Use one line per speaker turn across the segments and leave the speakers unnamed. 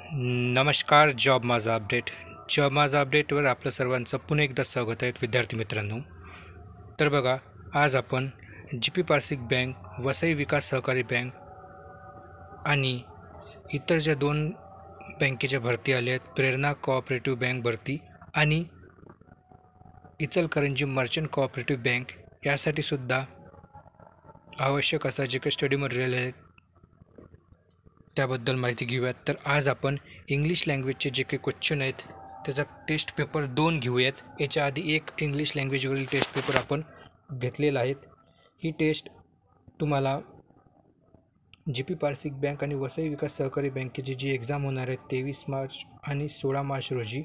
नमस्कार. जॉब माझा अपडेटवर आपलं सर्वांचं पुन्हा एकदा स्वागत आहे विद्यार्थी मित्रांनो. तर बघा, आज आपण GP पारसिक बँक, वसई विकास सहकारी बँक आणि इतर ज्या दोन बँकेच्या भरती आल्या आहेत, प्रेरणा कोऑपरेटिव्ह बँक भरती आणि इचलकरंजी मर्चंट कोऑपरेटिव्ह बँक, यासाठी सुद्धा आवश्यक असा जे काही स्टडी मटेरियल आहे त्याबद्दल माहिती घेऊयात. तर आज आपण इंग्लिश लँग्वेजचे जे काही क्वेश्चन आहेत त्याचा टेस्ट पेपर 2 घेऊयात. याच्या आधी एक इंग्लिश लँग्वेजवरील टेस्ट पेपर आपण घेतलेला आहे. ही टेस्ट तुम्हाला GP पारसिक बँक आणि वसई विकास सहकारी बँकेची जी एक्झाम होणार आहे 23 मार्च आणि 16 मार्च रोजी,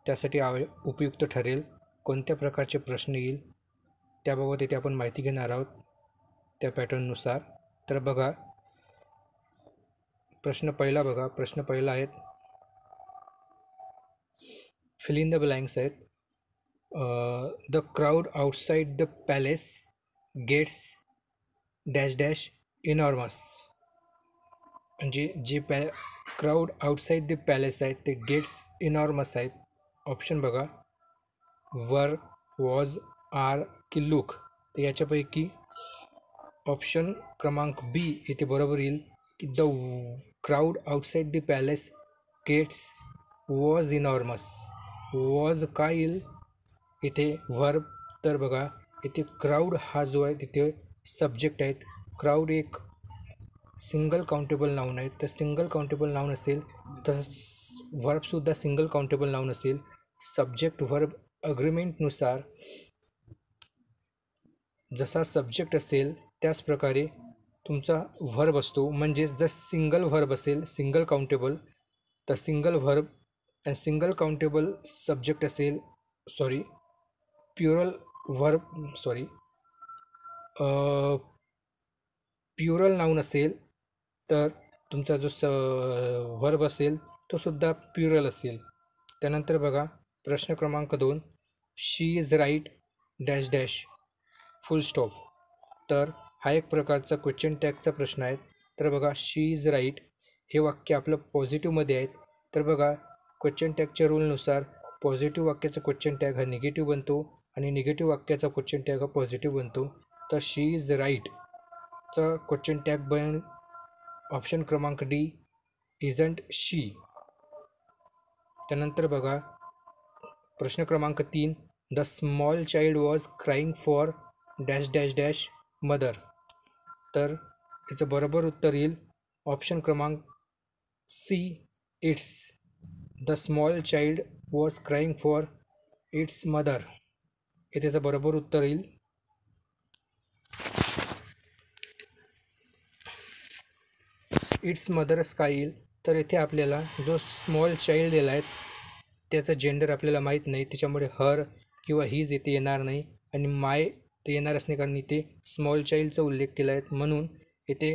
त्यासाठी उपयुक्त ठरेल. कोणत्या प्रकारचे प्रश्न येईल त्याबाबत इथे आपण माहिती घेणार आहोत त्या पॅटर्ननुसार. तर बघा, प्रश्न पहिला आहेत, फिल इन द ब्लँक्स आहेत. The crowd outside the palace gates dash dash enormous. म्हणजे जे क्राऊड आउटसाइड द पॅलेस आहेत ते गेट्स इनॉर्मस आहेत. ऑप्शन बघा, वर, वॉज, आर की लुक. तर याच्यापैकी ऑप्शन क्रमांक बी इथे बरोबर येईल की the crowd outside the palace gates was enormous. Was काय येईल इथे वर्ब. तर बघा, इथे क्राऊड हा जो आहे तिथे सब्जेक्ट आहेत. क्राऊड एक सिंगल काउंटेबल नाऊन आहे, तर सिंगल काउंटेबल नाऊन असेल तर वर्बसुद्धा सिंगल काउंटेबल नाऊन असेल. सब्जेक्ट वर्ब अग्रीमेंटनुसार जसा सब्जेक्ट असेल त्याच प्रकारे तुमचा व्हर्ब असतो. म्हणजेच जर सिंगल व्हर्ब असेल, सिंगल काउंटेबल, तर single verb and single countable subject असेल, प्युरल नाऊन असेल तर तुमचा जो व्हर्ब असेल तो सुद्धा प्युरल असेल. त्यानंतर बघा, प्रश्न क्रमांक 2, she is right dash dash full stop. तर हा एक प्रकारचा क्वेश्चन टॅगचा प्रश्न आहे. तर बघा, शी इज राईट हे वाक्य आपलं पॉझिटिव्हमध्ये आहेत. तर बघा, क्वेश्चन टॅगच्या रूलनुसार पॉझिटिव्ह वाक्याचा क्वेश्चन टॅग हा निगेटिव्ह बनतो आणि निगेटिव्ह वाक्याचा क्वेश्चन टॅग हा पॉझिटिव्ह बनतो. तर शी इज राईटचा क्वेश्चन टॅग बनेल ऑप्शन क्रमांक डी, इजंट शी. त्यानंतर बघा, प्रश्न क्रमांक 3, the small child was crying for dash dash dash mother. तर याचं बरोबर उत्तर येईल ऑप्शन क्रमांक C, its. The small child was crying for its mother हे त्याचं बरोबर उत्तर येईल. इट्स मदर्स काय येईल, तर इथे आपल्याला जो स्मॉल चाइल्ड दिला आहे त्याचं जेंडर आपल्याला माहीत नाही, त्याच्यामुळे हर किंवा हीज इथे येणार नाही आणि माय ते येणारच नाही, कारण इथे स्मॉल चाइल्डचा उल्लेख केला आहे म्हणून इथे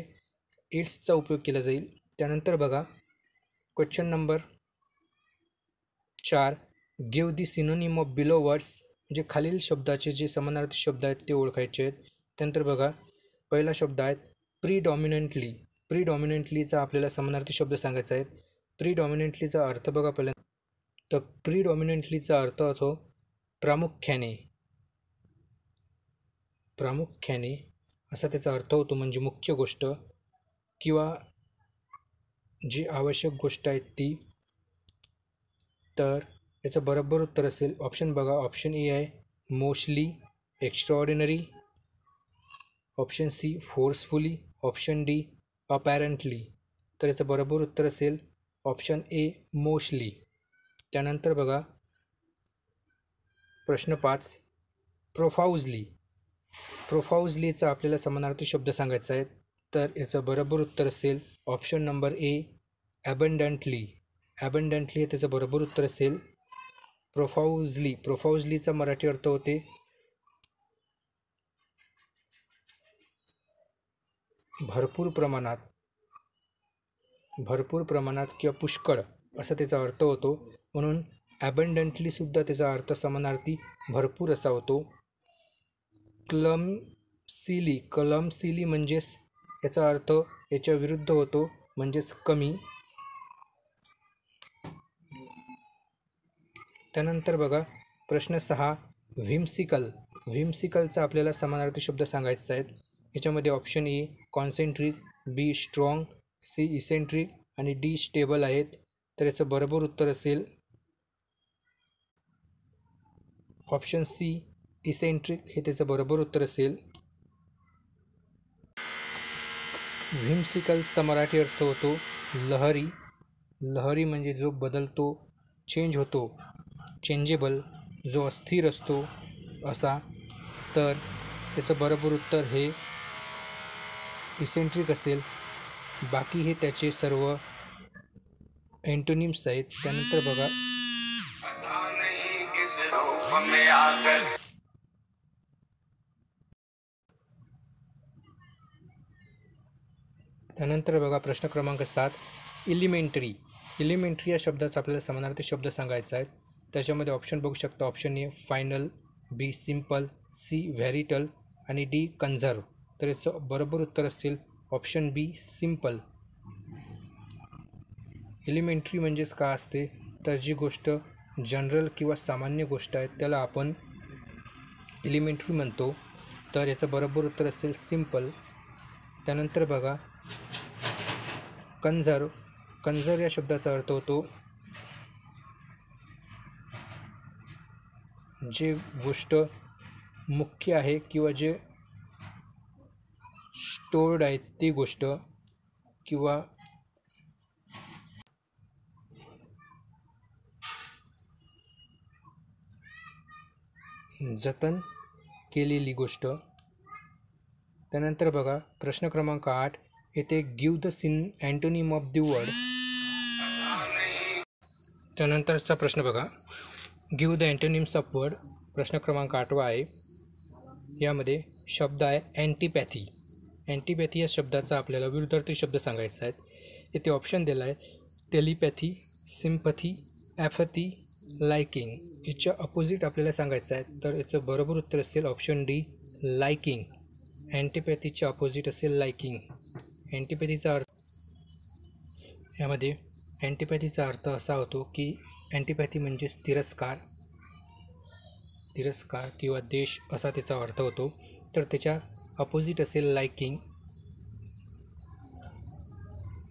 इट्सचा उपयोग केला जाईल. त्यानंतर बघा, question number 4, give the synonym of below words. म्हणजे खालील शब्दाचे जे समानार्थी शब्द आहेत ते ओळखायचे आहेत. त्यानंतर बघा, पहिला शब्द आहे प्रीडॉमिनंटली. प्रीडॉमिनंटलीचा आपल्याला समानार्थी शब्द सांगायचा आहे. प्रीडॉमिनंटलीचा अर्थ बघा पहिल्यांदा. तर प्रीडॉमिनंटलीचा अर्थ असो प्रामुख्याने असा त्याचा अर्थ होतो, म्हणजे मुख्य गोष्ट किंवा जी आवश्यक गोष्ट आहे ती. तर याचं बरोबर उत्तर असेल ऑप्शन बघा, ऑप्शन ए आहे mostly, extraordinary, option C forcefully, option D apparently. तर याचं बरोबर उत्तर असेल ऑप्शन ए मोस्टली. त्यानंतर बघा, प्रश्न 5, प्रोफाउजली. प्रोफाउजलीचा आपल्याला समानार्थी शब्द सांगायचा आहे. तर याचं बरोबर उत्तर असेल ऑप्शन नंबर ए ॲबंडंटली. ॲबंडंटली हे त्याचं बरोबर उत्तर असेल. प्रोफाउजलीचा मराठी अर्थ होते भरपूर प्रमाणात किंवा पुष्कळ असा त्याचा अर्थ होतो. म्हणून ॲबंडंटलीसुद्धा त्याचा अर्थ समानार्थी भरपूर असा होतो. क्लमसिली म्हणजेच याचा अर्थ याच्या विरुद्ध होतो, म्हणजेच कमी. त्यानंतर बघा प्रश्न 6 व्हिम्सिकल. व्हिम्सिकलचा आपल्याला समानार्थी शब्द सांगायचा आहे. याच्यामध्ये option A concentric, B strong, C eccentric आणि डी स्टेबल आहेत. तर याचं बरोबर उत्तर असेल ऑप्शन सी इसेंट्रिक हे त्याचं बरोबर उत्तर असेल. व्हिम्सिकलचा मराठी अर्थ होतो लहरी. लहरी म्हणजे जो बदलतो, चेंज होतो, चेंजेबल, जो अस्थिर असतो असा. तर त्याचं बरोबर उत्तर हे इसेंट्रिक असेल. बाकी हे त्याचे सर्व अँटोनिम्स आहेत. त्यानंतर बघा प्रश्न क्रमांक 7 एलिमेंटरी. एलिमेंटरी या शब्दाचा आपल्याला समानार्थी शब्द सांगायचा आहे. त्याच्यामध्ये ऑप्शन बघू शकता. Option A final, B simple, C varietal आणि डी कन्झर्व. तर याचं बरोबर उत्तर असेल ऑप्शन बी सिंपल. एलिमेंटरी म्हणजेच काय असते, तर जी गोष्ट जनरल किंवा सामान्य गोष्ट आहे त्याला आपण एलिमेंटरी म्हणतो. तर याचं बरोबर उत्तर असेल सिंपल. त्यानंतर बघा कन्झर्व. कन्झर्व या शब्दाचा अर्थ होतो जे गोष्ट मुख्य आहे किंवा जे स्टोर्ड आहे ती गोष्ट किंवा जतन केलेली गोष्ट. त्यानंतर बघा प्रश्न क्रमांक 8 येथे give the antonym of the word. त्यानंतरचा प्रश्न बघा give the antonyms of word. प्रश्न क्रमांक 8 आहे. यामध्ये शब्द आहे अँटीपॅथी. अँटीपॅथी या शब्दाचा आपल्याला विरुद्धार्थी शब्द सांगायचा आहे. येथे ऑप्शन दिला आहे टेलिपॅथी, सिम्पथी, ॲपॅथी, लायकिंग. याच्या अपोजिट आपल्याला सांगायचं आहे. तर याचं बरोबर उत्तर असेल ऑप्शन डी लायकिंग. अँटीपॅथीच्या अपोजिट असेल लायकिंग. अँटीपॅथीचा अर्थ यामध्ये अँटीपॅथीचा अर्थ असा होतो की अँटीपॅथी म्हणजेच तिरस्कार किंवा द्वेष असा त्याचा अर्थ होतो. तर त्याच्या अपोजिट असेल लायकिंग.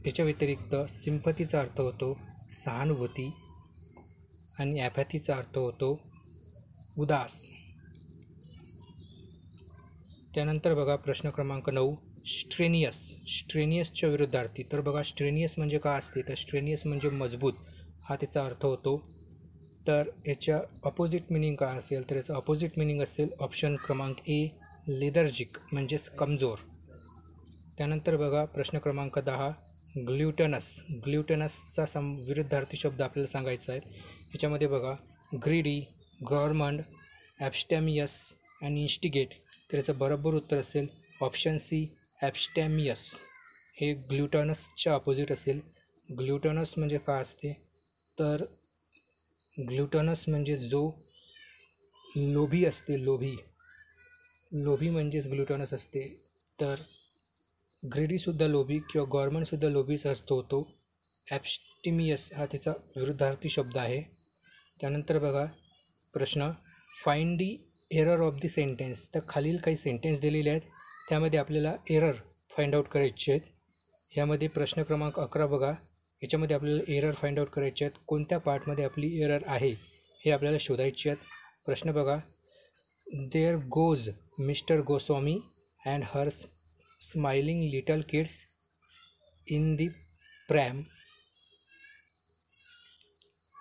त्याच्या व्यतिरिक्त सिम्पथीचा अर्थ होतो सहानुभूती आणि ॲपॅथीचा अर्थ होतो उदास. त्यानंतर बघा प्रश्न क्रमांक 9 स्ट्रेनियस. स्ट्रेनियसच्या विरुद्धार्थी. तर बघा स्ट्रेनियस म्हणजे काय असते, तर स्ट्रेनियस म्हणजे मजबूत हा त्याचा अर्थ होतो. तर याच्या अपोजिट मिनिंग काय असेल, तर याचं अपोजिट मिनिंग असेल ऑप्शन क्रमांक ए लेदर्जिक म्हणजेच कमजोर. त्यानंतर बघा प्रश्न क्रमांक 10 ग्ल्युटनस. ग्ल्युटनसचा विरुद्धार्थी शब्द आपल्याला सांगायचा आहे. याच्यामध्ये बघा ग्रीडी, गॉर्मंड, ॲब्स्टॅमियस आणि इन्स्टिगेट. तर याचं बरोबर उत्तर असेल ऑप्शन सी ॲब्स्टॅमियस. हे ग्ल्युटनसच्या अपोजिट असेल. ग्ल्युटनस म्हणजे काय असते, तर ग्ल्युटनस म्हणजे जो लोभी असते, लोभी म्हणजेच ग्ल्युटनस असते. तर ग्रीडीसुद्धा लोभी किंवा गॉर्मंडसुद्धा लोभीचा अर्थ होतो. ॲब्स्टॅमियस हा त्याचा विरुद्धार्थी शब्द आहे. त्यानंतर बघा प्रश्न find the error of the sentence. तर खालील काही सेंटेन्स दिलेले आहेत त्यामध्ये आपल्याला एरर फाइंड आउट करायचे आहेत. यामध्ये प्रश्न क्रमांक 11 बघा. याच्यामध्ये आपल्याला एरर फाइंड आउट करायचे आहेत. कोणत्या पार्टमध्ये आपली एरर आहे हे आपल्याला शोधायचे आहेत. प्रश्न बघा there goes mister Goswami and her smiling little kids in the pram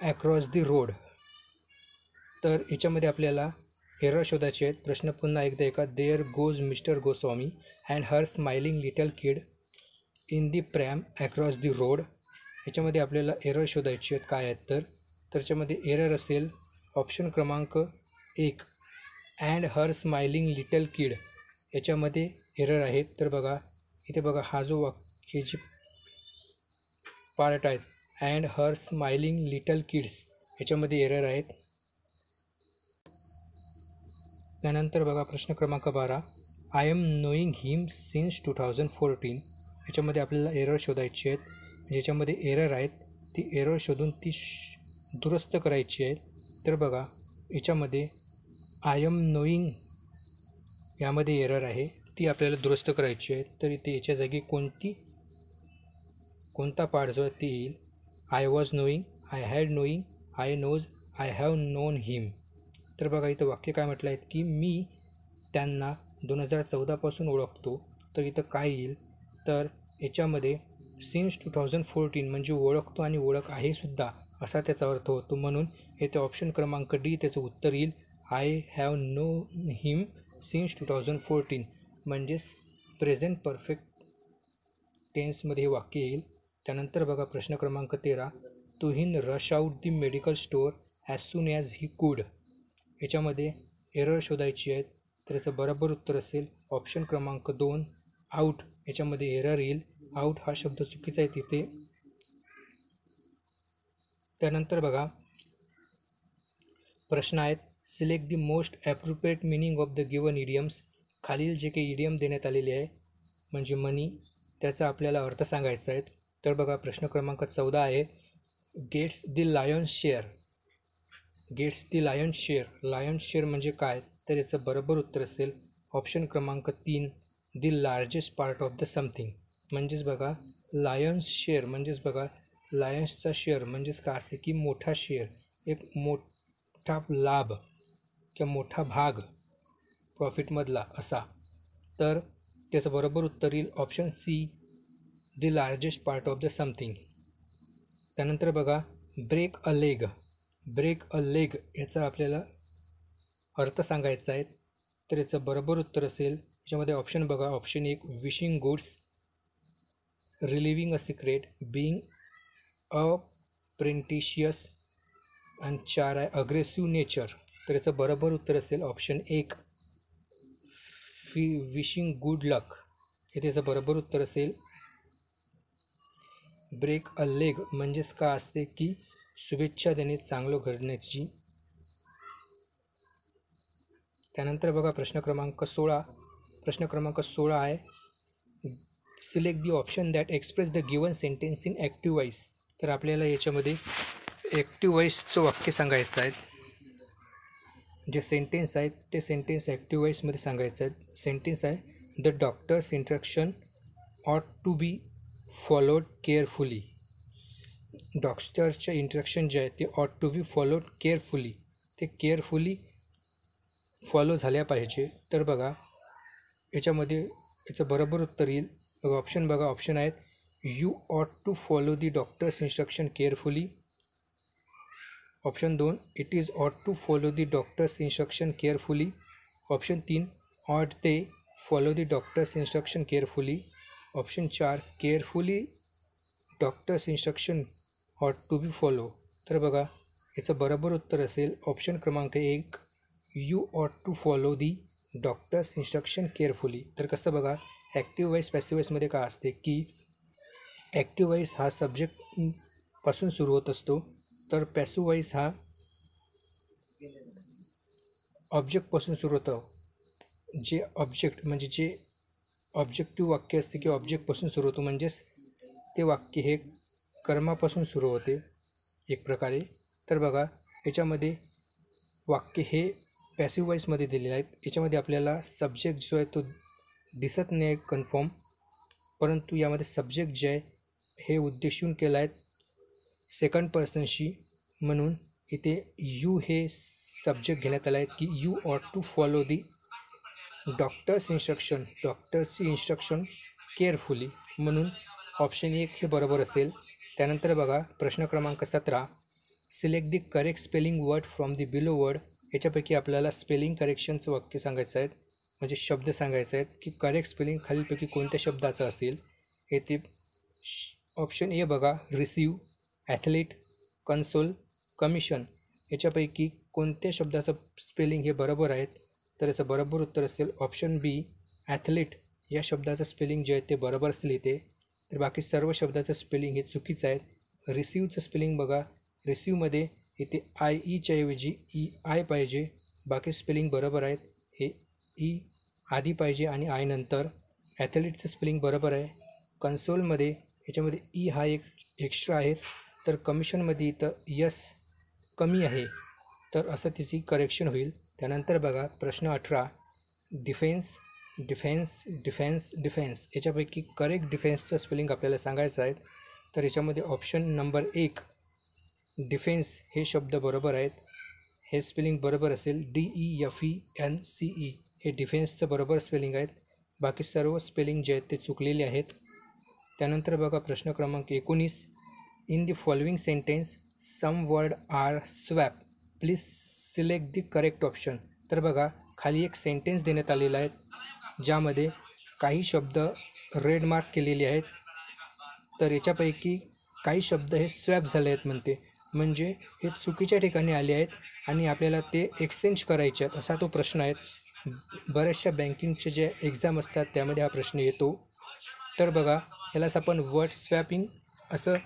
across the road. तर याच्यामध्ये आपल्याला एरर शोधायचे आहेत. प्रश्न पुन्हा एकदा ऐका. There goes mister Goswami and her smiling little kid in the pram across the road. याच्यामध्ये आपल्याला एरर शोधायचे आहेत काय आहेत, तर त्याच्यामध्ये एरर असेल ऑप्शन क्रमांक 1 अँड हर स्माइलिंग लिटल किड. याच्यामध्ये एरर आहेत. तर बघा इथे बघा हा जो हे जे पार्ट आहेत and her smiling little kids याच्यामध्ये एरर आहेत. त्यानंतर बघा प्रश्न क्रमांक 12 I am knowing him since 2014. याच्यामध्ये आपल्याला एरर शोधायची आहेत. ज्याच्यामध्ये एरर आहेत ती एरर शोधून ती दुरुस्त करायची आहेत. तर बघा याच्यामध्ये आय एम नोईंग यामध्ये एरर आहे, ती आपल्याला दुरुस्त करायची आहे. तर इथे याच्या जागी कोणता पार्ट जो आहे ते येईल. I was knowing, I had knowing, I knows, I have known him. तर बघा इथं वाक्य काय म्हटलं आहे की मी त्यांना 2014पासून ओळखतो. तर इथं काय येईल, तर याच्यामध्ये सिन्स 2014 म्हणजे ओळखतो आणि ओळख आहे सुद्धा असा त्याचा अर्थ होतो. म्हणून येथे ऑप्शन क्रमांक डी त्याचं उत्तर येईल. I have known him since 2014 म्हणजेच प्रेझेंट परफेक्ट टेन्समध्ये हे वाक्य येईल. त्यानंतर बघा प्रश्न क्रमांक 13, तुहीन rush out the medical store as soon as he could. याच्यामध्ये एरर शोधायची आहेत. तर याचं बरोबर उत्तर असेल ऑप्शन क्रमांक 2 आऊट. याच्यामध्ये एरर येईल. आऊट हा शब्द चुकीचा आहे तिथे. त्यानंतर बघा प्रश्न आहेत, select the most appropriate meaning of the given idioms. खालील जे काही इडियम देण्यात आलेले आहे म्हणजे मनी, त्याचा आपल्याला अर्थ सांगायचा आहे. तर बघा प्रश्न क्रमांक 14 आहे, gets the lion's share. Gets the lion's share, lion's share म्हणजे काय, तर याचं बरोबर उत्तर असेल ऑप्शन क्रमांक 3 दी largest part of the something. म्हणजेच बघा लायन्स शेअर म्हणजेच बघा लायन्सचा शेअर म्हणजेच काय असते की मोठा शेअर, एक मोठा लाभ किंवा मोठा भाग प्रॉफिटमधला असा. तर त्याचं बरोबर उत्तर येईल option C the largest part of the something. त्यानंतर बघा break a leg. Break a leg याचा आपल्याला अर्थ सांगायचा आहे. तर याचं बरोबर उत्तर असेल याच्यामध्ये ऑप्शन बघा, option 1 wishing goods, relieving a secret, being pretentious आणि 4 आहे अग्रेसिव्ह नेचर. तर याचं बरोबर उत्तर असेल ऑप्शन 1 विशिंग गुड लक. हे त्याचं बरोबर उत्तर असेल. ब्रेक अ लेग म्हणजेच काय असते की शुभेच्छा देणे, चांगलं घडण्याची. त्यानंतर बघा प्रश्न क्रमांक 16. प्रश्न क्रमांक 16 आहे, select the option that express the given sentence in active voice. तर आपल्याला याच्यामध्ये ॲक्टिव्ह वॉइसचं वाक्य सांगायचं आहे. जे सेंटेन्स आहेत ते सेंटेन्स ॲक्टिव्ह वॉइसमध्ये सांगायचं आहे. सेंटेन्स आहे, द डॉक्टर्स इंस्ट्रक्शन ऑट टू बी फॉलोड केअरफुली. डॉक्टरच्या इंस्ट्रक्शन जे आहे ते ऑट टू बी फॉलोड केअरफुली, ते केअरफुली फॉलो झाल्या पाहिजे. तर बघा याच्यामध्ये याचं बरोबर उत्तर येईल. बघा ऑप्शन बघा, ऑप्शन आहेत you ought to follow the doctor's instruction carefully. Option 2 it is ought to follow the doctor's instruction carefully. Option 3 ought they follow the doctor's instruction carefully. Option 4 carefully doctor's instruction ought to be follow. तर बघा याचं बरोबर उत्तर असेल option क्रमांक 1 you ought to follow the doctor's instruction carefully. तर कसं बघा ॲक्टिव्ह वॉइस पॅसिव्ह वॉइसमध्ये काय असते की ॲक्टिव्ह वॉइस हा सब्जेक्टपासून सुरू होत असतो, तर पॅसिव्ह वॉइस हा ऑब्जेक्टपासून सुरू होतं. जे ऑब्जेक्ट म्हणजे जे ऑब्जेक्टिव्ह वाक्य असते किंवा ऑब्जेक्टपासून सुरू होतं म्हणजेच ते वाक्य हे कर्मापासून सुरू होते एक प्रकारे. तर बघा याच्यामध्ये वाक्य हे पॅसिव्ह वॉइसमध्ये दिलेले आहेत. याच्यामध्ये आपल्याला सब्जेक्ट जो आहे तो दिसत नाही कन्फर्म, परंतु यामध्ये सब्जेक्ट जे आहे हे उद्देशून केलं आहे सेकंड पर्सनशी, म्हणून इथे यू हे सब्जेक्ट घेण्यात आला आहे की you ought to follow the doctor's instruction, डॉक्टर्सची इन्स्ट्रक्शन केअरफुली, म्हणून ऑप्शन 1 हे बरोबर असेल. त्यानंतर बघा प्रश्न क्रमांक 17, select the correct spelling word from the below word. याच्यापैकी आपल्याला स्पेलिंग करेक्शनचं वाक्य सांगायचं आहे, म्हणजे शब्द सांगायचे आहेत की करेक्ट स्पेलिंग खालीलपैकी कोणत्या शब्दाचं असेल. येथे ऑप्शन ए बघा रिसीव, ॲथलीट, कन्सोल, कमिशन. याच्यापैकी कोणत्या शब्दाचं स्पेलिंग हे बरोबर आहेत, तर याचं बरोबर उत्तर असेल ऑप्शन बी ॲथलीट या शब्दाचं स्पेलिंग जे आहे ते बरोबर असेल इथे. तर बाकी सर्व शब्दाचं स्पेलिंग हे चुकीचं आहे. रिसीवचं स्पेलिंग बघा, रिसीवमध्ये इथे आय ईच्या ऐवजी ई आय पाहिजे, बाकी स्पेलिंग बरोबर आहेत. हे ई आधी पाहिजे आणि आय नंतर. ॲथलीटचं स्पेलिंग बरोबर आहे. कन्सोलमध्ये याच्यामध्ये ई हा एक एक्स्ट्रा आहे, तर कमिशनमध्ये इथं यस कमी आहे. तर असं तिची करेक्शन होईल. त्यानंतर बघा प्रश्न 18, डिफेन्स डिफेन्स डिफेन्स डिफेन्स याच्यापैकी करेक्ट डिफेन्सचं स्पेलिंग आपल्याला सांगायचं आहे. तर याच्यामध्ये ऑप्शन नंबर 1 डिफेन्स हे शब्द बरोबर आहेत, हे स्पेलिंग बरोबर असेल. DEFENCE हे डिफेन्सचं बरोबर स्पेलिंग आहेत. बाकी सर्व स्पेलिंग जे आहेत ते चुकलेले आहेत. त्यानंतर बघा प्रश्न क्रमांक 19, in the following sentence some word are swap, please select the correct option. तर बघा खाली एक सेंटेन्स देण्यात आलेला आहे ज्यामध्ये काही शब्द रेड मार्क केलेले आहेत. तर याच्यापैकी काही शब्द हे स्वॅप झाले आहेत म्हणते, म्हणजे हे चुकीच्या ठिकाणी आले आहेत आणि आपल्याला ते एक्सचेंज करायचे आहेत असा तो प्रश्न आहे. बऱ्याचशा बँकिंगचे जे एक्झाम असतात त्यामध्ये हा प्रश्न येतो. तर बघा ह्यालाच आपण वर्ड स्वॅपिंग असं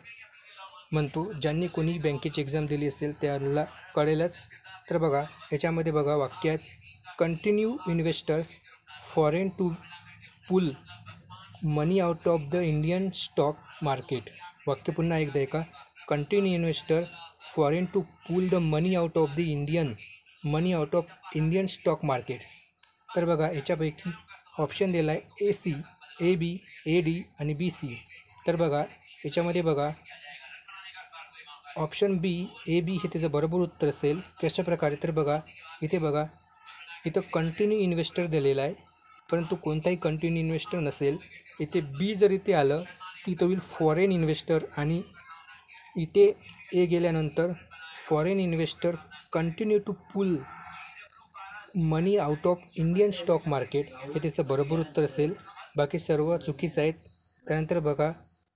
म्हणतो. ज्यांनी कोणी बँकेची एक्झाम दिली असेल त्याला कळेलच. तर बघा ह्याच्यामध्ये बघा वाक्य आहेत, continue investors foreign to pull money out of the Indian stock market. वाक्य पुन्हा एकदा आहे का, continue investor foreign to pull the money out of Indian stock markets. तर बघा याच्यापैकी ऑप्शन दिला आहे AC, AB, AD आणि BC. तर बघा याच्यामध्ये बघा ऑप्शन B AB हे त्याचं बरोबर उत्तर असेल. कशा प्रकारे, तर बघा इथं कंटिन्यू इन्व्हेस्टर दिलेला आहे परंतु कोणताही कंटिन्यू इन्व्हेस्टर नसेल. इथे B जर इथे आलं तिथं होईल फॉरेन इन्व्हेस्टर आणि इथे A गेल्यानंतर foreign investor continue to pull money out of Indian stock market हे त्याचं बरोबर उत्तर असेल. बाकी सर्व चुकीचं आहेत. त्यानंतर बघा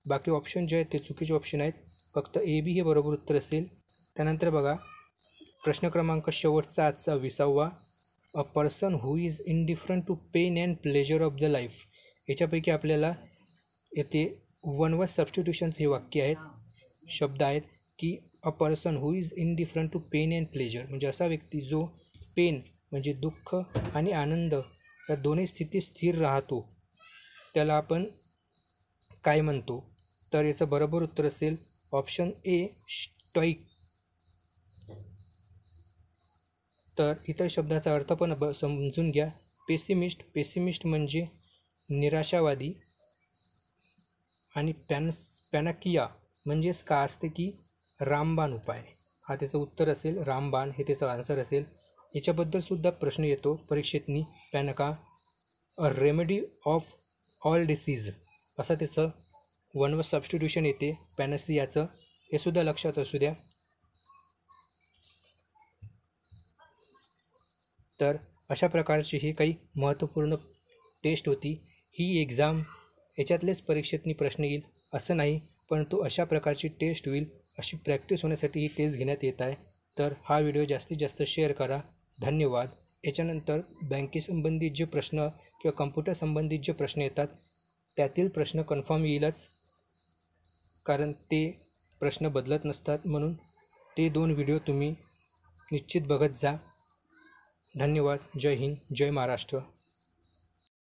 बाकी ऑप्शन जे आहेत ते चुकीचे ऑप्शन आहेत, फक्त AB हे बरोबर उत्तर असेल. त्यानंतर बघा प्रश्न क्रमांक शेवटचा आजचा 20वा, a person who is indifferent to pain and pleasure of the life. याच्यापैकी आपल्याला येथे वन वर्ड सबस्टिट्यूशन्स हे वाक्य आहेत, शब्द आहेत की a person who is indifferent to pain and pleasure, म्हणजे असा व्यक्ती जो पेन म्हणजे दुःख आणि आनंद या दोन्ही स्थितीत स्थिर राहतो त्याला आपण काय म्हणतो. तर याचं बरोबर उत्तर असेल ऑप्शन A स्टॉईक. तर इतर शब्दाचा अर्थ पण समजून घ्या. पेसिमिस्ट म्हणजे निराशावादी आणि पॅनाकिया म्हणजेच का असते की रामबाण उपाय, हा त्याचं उत्तर असेल. रामबाण हे त्याचं आन्सर असेल. याच्याबद्दलसुद्धा प्रश्न येतो परीक्षेतनी. Panacea a remedy of all disease असं त्याचं वन वर्ड सबस्टिट्यूशन येते पॅनसियाचं, हे सुद्धा लक्षात असू द्या. तर अशा प्रकारची ही काही महत्त्वपूर्ण टेस्ट होती. ही एक्झाम याच्यातलेच परीक्षेतनी प्रश्न येईल असं नाही, परंतु अशा प्रकारची टेस्ट होईल अशी प्रॅक्टिस होण्यासाठी ही टेस्ट घेण्यात येत आहे. तर हा व्हिडिओ जास्तीत जास्त शेअर करा. धन्यवाद. याच्यानंतर बँकेसंबंधित जे प्रश्न किंवा कम्प्युटर संबंधित जे प्रश्न येतात त्यातील प्रश्न कन्फर्म येईलच, कारण ते प्रश्न बदलत नसतात. म्हणून ते 2 व्हिडिओ तुम्ही निश्चित बघत जा. धन्यवाद. जय हिंद, जय महाराष्ट्र.